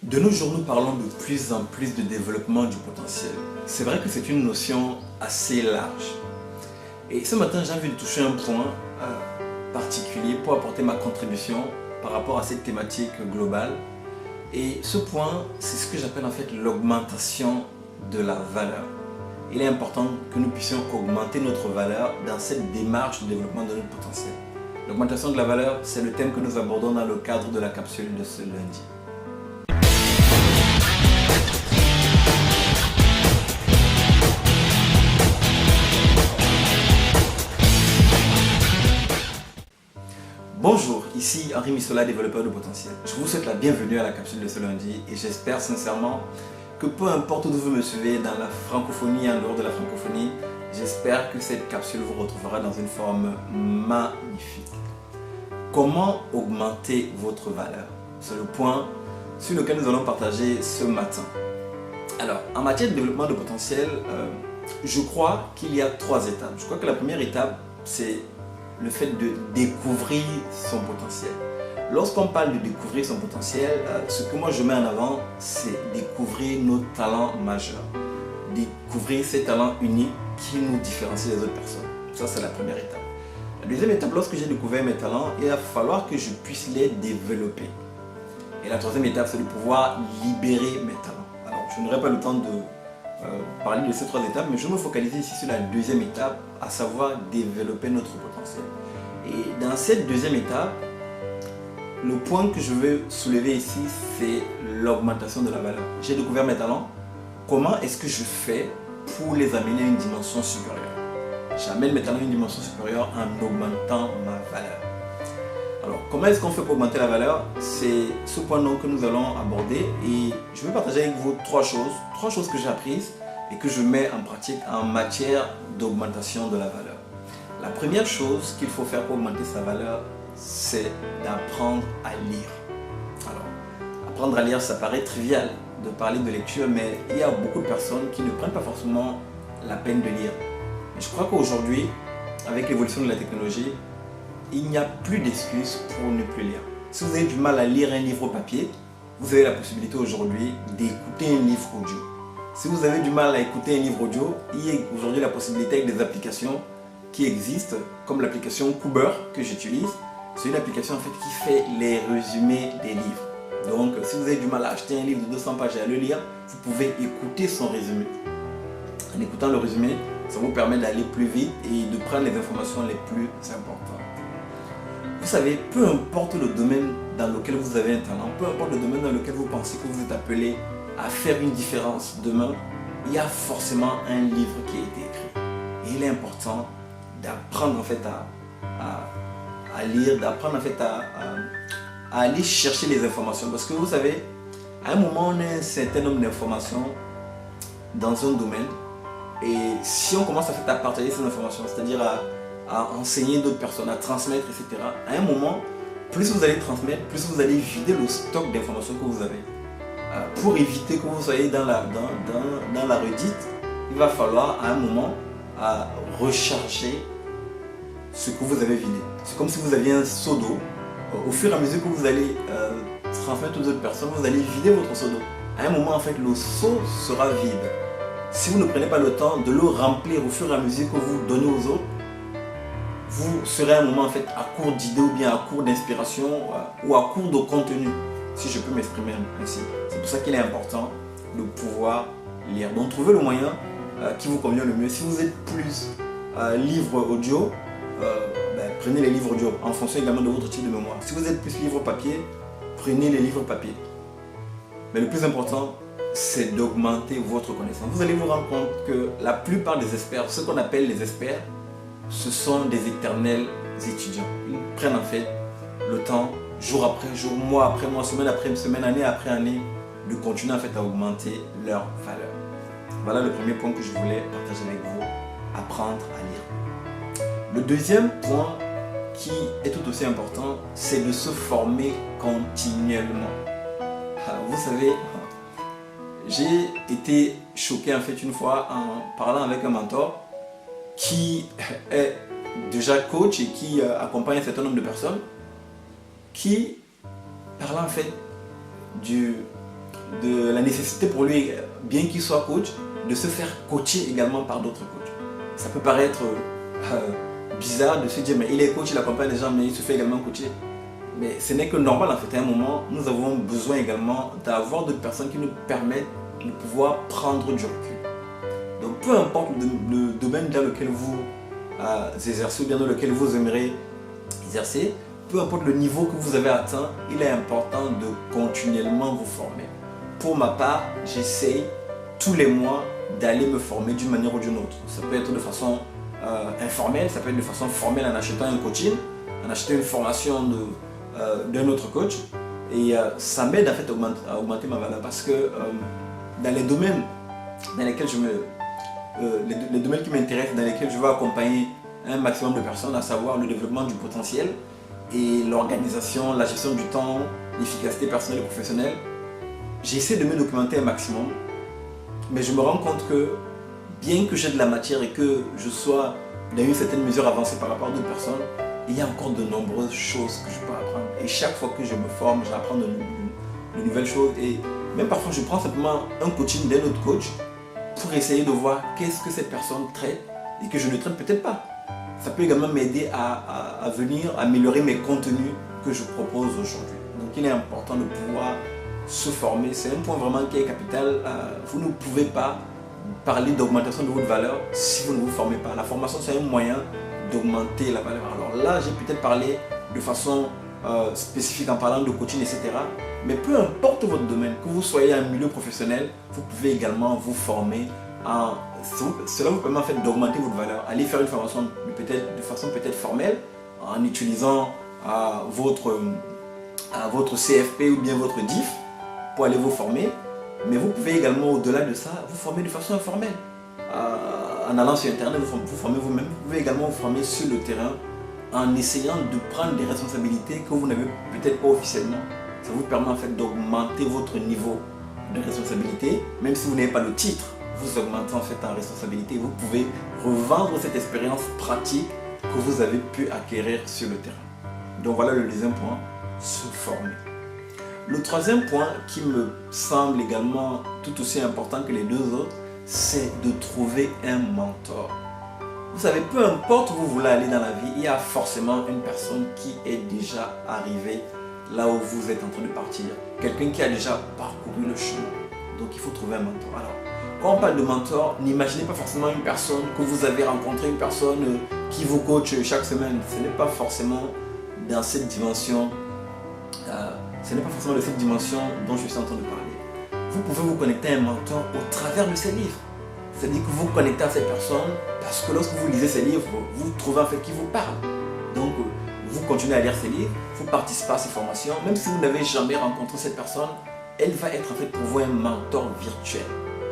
De nos jours, nous parlons de plus en plus de développement du potentiel. C'est vrai que c'est une notion assez large. Et ce matin, j'ai envie de toucher un point particulier pour apporter ma contribution par rapport à cette thématique globale. Et ce point, c'est ce que j'appelle en fait l'augmentation de la valeur. Il est important que nous puissions augmenter notre valeur dans cette démarche de développement de notre potentiel. L'augmentation de la valeur, c'est le thème que nous abordons dans le cadre de la capsule de ce lundi. Bonjour, ici Henri Missola, développeur de potentiel. Je vous souhaite la bienvenue à la capsule de ce lundi et j'espère sincèrement que peu importe où vous me suivez, dans la francophonie et en dehors de la francophonie, j'espère que cette capsule vous retrouvera dans une forme magnifique. Comment augmenter votre valeur? C'est le point sur lequel nous allons partager ce matin. Alors, en matière de développement de potentiel, je crois qu'il y a 3 étapes. Je crois que la première étape, c'est le fait de découvrir son potentiel. Lorsqu'on parle de découvrir son potentiel, ce que moi je mets en avant, c'est découvrir nos talents majeurs. Découvrir ces talents uniques qui nous différencient des autres personnes. Ça, c'est la première étape. La deuxième étape, lorsque j'ai découvert mes talents, il va falloir que je puisse les développer. Et la troisième étape, c'est de pouvoir libérer mes talents. Alors, je n'aurai pas le temps de parler de ces 3 étapes, mais je vais me focaliser ici sur la deuxième étape, à savoir développer notre potentiel. Et dans cette deuxième étape, le point que je veux soulever ici, c'est l'augmentation de la valeur. J'ai découvert mes talents. Comment est-ce que je fais pour les amener à une dimension supérieure? J'amène mes talents à une dimension supérieure en augmentant ma valeur. Alors, comment est-ce qu'on fait pour augmenter la valeur? C'est ce point que nous allons aborder et je vais partager avec vous 3 choses que j'ai apprises et que je mets en pratique en matière d'augmentation de la valeur. La première chose qu'il faut faire pour augmenter sa valeur, c'est d'apprendre à lire. Alors, apprendre à lire, ça paraît trivial de parler de lecture, mais il y a beaucoup de personnes qui ne prennent pas forcément la peine de lire. Mais je crois qu'aujourd'hui, avec l'évolution de la technologie, il n'y a plus d'excuses pour ne plus lire. Si vous avez du mal à lire un livre papier, vous avez la possibilité aujourd'hui d'écouter un livre audio. Si vous avez du mal à écouter un livre audio, il y a aujourd'hui la possibilité avec des applications qui existent, comme l'application Cooper que j'utilise. C'est une application en fait qui fait les résumés des livres. Donc si vous avez du mal à acheter un livre de 200 pages et à le lire, vous pouvez écouter son résumé. En écoutant le résumé, ça vous permet d'aller plus vite et de prendre les informations les plus importantes. Vous savez, peu importe le domaine dans lequel vous avez un talent, peu importe le domaine dans lequel vous pensez que vous êtes appelé à faire une différence demain, il y a forcément un livre qui a été écrit. Et il est important d'apprendre en fait à lire, d'apprendre en fait à aller chercher les informations. Parce que vous savez, à un moment, on a un certain nombre d'informations dans un domaine. Et si on commence en fait à partager ces informations, c'est-à-dire à enseigner d'autres personnes, à transmettre, etc., à un moment, plus vous allez transmettre, plus vous allez vider le stock d'informations que vous avez. Pour éviter que vous soyez dans la redite, il va falloir à un moment recharger ce que vous avez vidé. C'est comme si vous aviez un seau d'eau. Au fur et à mesure que vous allez transmettre aux autres personnes, vous allez vider votre seau d'eau. À un moment, en fait, le seau sera vide. Si vous ne prenez pas le temps de le remplir au fur et à mesure que vous donnez aux autres, vous serez à un moment en fait à court d'idées ou bien à court d'inspiration ou à court de contenu, si je peux m'exprimer ainsi. C'est pour ça qu'il est important de pouvoir lire. Donc trouvez le moyen qui vous convient le mieux. Si vous êtes plus livre audio, prenez les livres audio en fonction également de votre type de mémoire. Si vous êtes plus livre papier, prenez les livres papier. Mais le plus important, c'est d'augmenter votre connaissance. Vous allez vous rendre compte que la plupart des experts, ce qu'on appelle les experts, ce sont des éternels étudiants. Ils prennent en fait le temps, jour après jour, mois après mois, semaine après semaine, année après année, de continuer en fait à augmenter leur valeur. Voilà le premier point que je voulais partager avec vous, apprendre à lire. Le deuxième point qui est tout aussi important, c'est de se former continuellement. Vous savez, j'ai été choqué en fait une fois en parlant avec un mentor qui est déjà coach et qui accompagne un certain nombre de personnes qui parlait en fait de la nécessité pour lui, bien qu'il soit coach, de se faire coacher également par d'autres coachs. Ça peut paraître bizarre de se dire, mais il est coach, il accompagne les gens, mais il se fait également coacher. Mais ce n'est que normal en fait. À un moment, nous avons besoin également d'avoir d'autres personnes qui nous permettent de pouvoir prendre du recul. Donc peu importe le domaine dans lequel vous exercez ou bien dans lequel vous aimeriez exercer, peu importe le niveau que vous avez atteint, il est important de continuellement vous former. Pour ma part, j'essaye tous les mois d'aller me former d'une manière ou d'une autre. Ça peut être de façon informelle, ça peut être de façon formelle en achetant un coaching, en achetant une formation d'un autre coach. Et ça m'aide en fait à augmenter ma valeur parce que dans les domaines dans lesquels les domaines qui m'intéressent, dans lesquels je veux accompagner un maximum de personnes, à savoir le développement du potentiel et l'organisation, la gestion du temps, l'efficacité personnelle et professionnelle, j'essaie de me documenter un maximum, mais je me rends compte que bien que j'ai de la matière et que je sois dans une certaine mesure avancée par rapport à d'autres personnes, il y a encore de nombreuses choses que je peux apprendre. Et chaque fois que je me forme, j'apprends de nouvelles choses. Et même parfois, je prends simplement un coaching d'un autre coach pour essayer de voir qu'est-ce que cette personne traite et que je ne traite peut-être pas. Ça peut également m'aider à venir améliorer mes contenus que je propose aujourd'hui. Donc il est important de pouvoir se former. C'est un point vraiment qui est capital. Vous ne pouvez pas parler d'augmentation de votre valeur si vous ne vous formez pas. La formation, c'est un moyen d'augmenter la valeur. Alors là, j'ai peut-être parlé de façon spécifique en parlant de coaching, etc. Mais peu importe votre domaine, que vous soyez un milieu professionnel, vous pouvez également vous former. Cela vous permet en fait d'augmenter votre valeur. Allez faire une formation de façon peut-être formelle en utilisant votre CFP ou bien votre DIF pour aller vous former. Mais vous pouvez également, au-delà de ça, vous former de façon informelle. En allant sur Internet, vous formez vous-même. Vous pouvez également vous former sur le terrain en essayant de prendre des responsabilités que vous n'avez peut-être pas officiellement. Ça vous permet en fait d'augmenter votre niveau de responsabilité. Même si vous n'avez pas le titre, vous augmentez en fait en responsabilité. Vous pouvez revendre cette expérience pratique que vous avez pu acquérir sur le terrain. Donc voilà le deuxième point, se former. Le troisième point qui me semble également tout aussi important que les deux autres, c'est de trouver un mentor. Vous savez, peu importe où vous voulez aller dans la vie, il y a forcément une personne qui est déjà arrivée là où vous êtes en train de partir. Quelqu'un qui a déjà parcouru le chemin. Donc il faut trouver un mentor. Alors, quand on parle de mentor, n'imaginez pas forcément une personne que vous avez rencontrée, une personne qui vous coach chaque semaine. Ce n'est pas forcément dans cette dimension. Ce n'est pas forcément de cette dimension dont je suis en train de parler. Vous pouvez vous connecter à un mentor au travers de ses livres. C'est-à-dire que vous vous connectez à cette personne parce que lorsque vous lisez ses livres, vous trouvez en fait qui vous parle. Donc, vous continuez à lire ses livres, vous participez à ses formations. Même si vous n'avez jamais rencontré cette personne, elle va être en fait pour vous un mentor virtuel.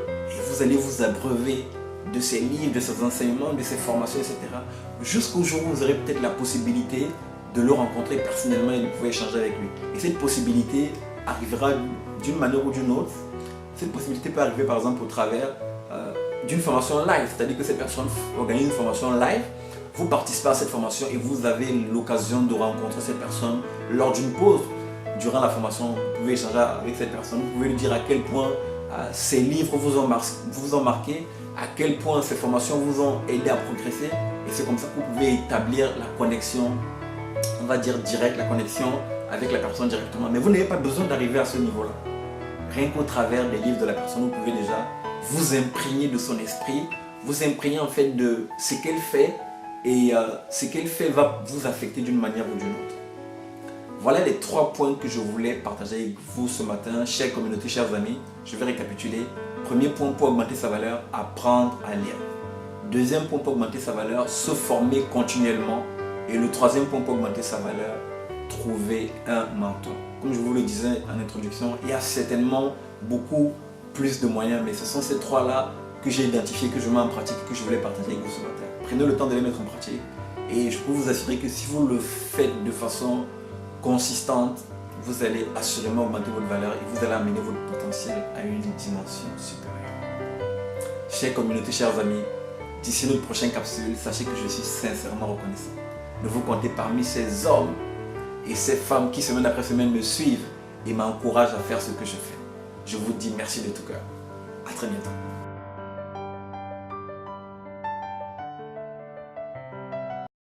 Et vous allez vous abreuver de ses livres, de ses enseignements, de ses formations, etc. Jusqu'au jour où vous aurez peut-être la possibilité de le rencontrer personnellement et de pouvoir échanger avec lui. Et cette possibilité arrivera d'une manière ou d'une autre. Cette possibilité peut arriver par exemple au travers d'une formation live, c'est-à-dire que cette personne organise une formation live, vous participez à cette formation et vous avez l'occasion de rencontrer cette personne lors d'une pause. Durant la formation, vous pouvez échanger avec cette personne, vous pouvez lui dire à quel point ces livres vous ont marqué, à quel point ces formations vous ont aidé à progresser, et c'est comme ça que vous pouvez établir la connexion, on va dire directe, la connexion avec la personne directement. Mais vous n'avez pas besoin d'arriver à ce niveau-là. Rien qu'au travers des livres de la personne, vous pouvez déjà vous imprégner de son esprit, vous imprégner en fait de ce qu'elle fait, et ce qu'elle fait va vous affecter d'une manière ou d'une autre. Voilà les 3 points que je voulais partager avec vous ce matin, chère communauté, chers amis. Je vais récapituler. Premier point pour augmenter sa valeur, apprendre à lire. Deuxième point pour augmenter sa valeur, se former continuellement. Et le troisième point pour augmenter sa valeur, trouver un mentor. Comme je vous le disais en introduction, il y a certainement beaucoup plus de moyens, mais ce sont ces 3-là que j'ai identifiés, que je mets en pratique, que je voulais partager avec vous ce matin. Prenez le temps de les mettre en pratique et je peux vous assurer que si vous le faites de façon consistante, vous allez assurément augmenter votre valeur et vous allez amener votre potentiel à une dimension supérieure. Chère communauté, chers amis, d'ici notre prochaine capsule, sachez que je suis sincèrement reconnaissant de vous compter parmi ces hommes et ces femmes qui semaine après semaine me suivent et m'encouragent à faire ce que je fais. Je vous dis merci de tout cœur. À très bientôt.